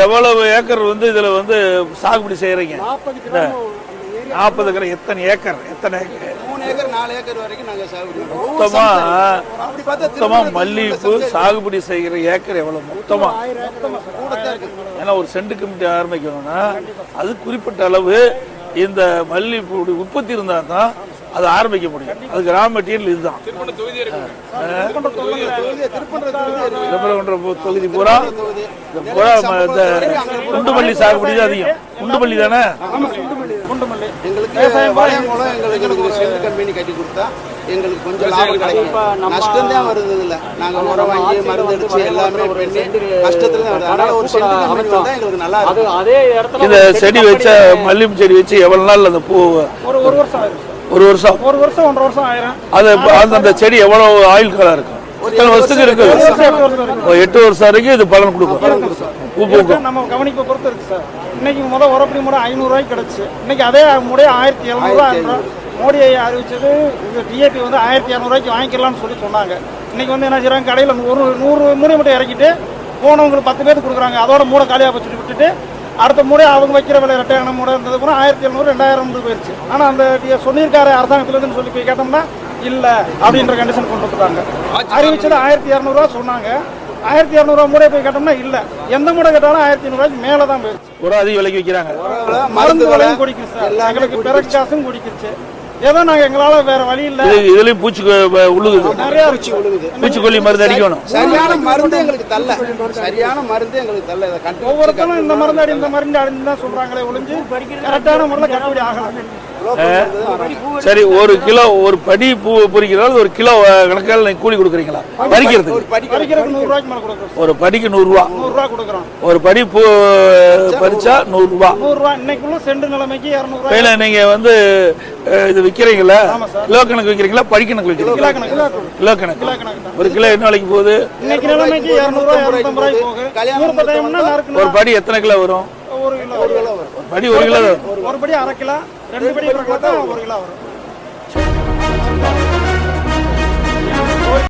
எவ்வளவு ஏக்கர் இதுல சாகுபடி செய்யறீங்க? 40 ஏக்கர். எத்தனை ஏக்கர்? எத்தனை ஏக்கர்? 3 ஏக்கர் 4 ஏக்கர் வரைக்கும் நாங்க சாகுபடி மொத்தமா மல்லிகைப்பூ சாகுபடி செய்கிற ஏக்கர் எவ்வளவு மொத்தமா? ஏன்னா ஒரு சென்ட் கமிட்டி ஆரம்பிக்கணும்னா அது குறிப்பிட்ட அளவு இந்த மல்லிகைப்பூ உற்பத்தி இருந்தா தான் அது ஆரம்பிக்க முடியும். அதுக்கு ரா மெட்டீரியல் இதுதான். தொகுதி பூரா குண்டுமல்லி சாகுபடி தான் அதிகம். குண்டுமல்லி தானே? கம்பெனி கட்டி கொடுத்தா எங்களுக்கு கொஞ்சம் லாபம் கிடைக்கும். நஷ்டம் தான் வருது. இல்ல நாங்க உரம் வாங்கி மருந்து அடிச்சு எல்லாமே பண்ணி கஷ்டத்துல தான் வருது. அதனால ஒரு சென்ட் கம்பெனி வந்தா எங்களுக்கு நல்லா இருக்கும். அதே இடத்துல இந்த செடி வச்ச மல்லிகை செடி வச்சு எவ்வளவு நாள் அந்த பூ? ஒரு வருஷம் ஆயிரும். ஒரு வருஷம் 1.5 வருஷம் ஆயிரும். அது அந்த செடி எவ்வளவு ஆயுள் காலம் இருக்கும்? எத்தனை வருஷத்துக்கு இருக்கு? 8 வருஷம் வரைக்கும் இது பலன் கொடுக்கும். பூ பூக்கும். நம்ம கவனிப்பை பொறுத்து இருக்கு சார். இன்னைக்கு உரப்படி முறை 500 ரூபாய்க்கு கிடைச்சு, இன்னைக்கு அதே முறை 1700 மோடியை அறிவிச்சது. டிஏபி 1200 ரூபாய்க்கு வாங்கிக்கலாம்னு சொன்னாங்க. இன்னைக்கு என்ன செய்யறாங்க, கடையில் 100 மூடை மட்டும் இறக்கிட்டு போனவங்களுக்கு 10 பேருக்கு கொடுக்குறாங்க. அதோட மூடை காலியாக வச்சுட்டு விட்டுட்டு அடுத்த முறை அவங்க வைக்கிற விலை ரெட்டையான மூடை இருந்தது கூட 1700 2000 போயிடுச்சு. ஆனால் அந்த சொல்லியிருக்காரு அரசாங்கத்துலேருந்து சொல்லி போய் கேட்டோம்னா இல்லை அப்படின்ற கண்டிஷன் கொண்டு வந்துட்டாங்க. அறிவிச்சது 1200 ரூபா சொன்னாங்க. 1200 ரூபா மூடை போய் கேட்டோம்னா இல்லை, எந்த மூடை கேட்டாலும் 1500 ரூபாய்க்கு மேலே தான் போயிடுச்சு. ஒரு அதிக விலைக்கு விற்கிறாங்க. மருந்து விலையும் குடிக்குது சார். எங்களுக்கு பிறகு காசும் குடிக்குச்சு. ஏதோ நாங்க எங்களால வேற வழி இல்ல. இதுலயும் பூச்சி உழுகுது. நிறைய பூச்சி உழுகுது. பூச்சிக்கொல்லி மருந்து அடிக்கணும். சரியான மருந்து எங்களுக்கு தரல. சரியான மருந்து எங்களுக்கு தரல. ஒவ்வொருத்தரும் இந்த மருந்து அடி இந்த மருந்து அடின்னு தான் சொல்றாங்களே ஒழிஞ்சு கரெக்டான முறையில் கட்டுப்படி ஆகல. சரி, ஒரு கிலோ ஒரு படி பூ பொறிக்கிறது ஒரு கிலோ கணக்கால் நீங்க கூலி கொடுக்குறீங்களா? பறிக்கிறதுக்கு 100 ரூபாய்க்கு மேல கொடுக்குறோம். ஒரு படிக்கு 100 ரூபா. 100 ரூபா கொடுக்குறோம். ஒரு படி பூ பறிச்சா 100 ரூபா. 100 ரூபா. இன்னைக்குள்ள சென்ட் நிலைமைக்கு 200 ரூபாய். நீங்க இது விக்கிறீங்களா? கிலோ கணக்கு விக்கிறீங்களா? படி கணக்கு விக்கிறீங்களா? கிலோ கணக்கு. ஒரு கிலோ என்ன விலைக்கு போகுது? இன்னைக்கு நிலைமைக்கு 200 ரூபாய் 250 ரூபாய் போகுது. ஒரு படி எத்தனை கிலோ வரும்? 1 கிலோ. ஒரு படி 1 கிலோ. ஒரு படி 1/2 கிலோ. 2 படி 1 கிலோ தான் 1 கிலோ வரும்.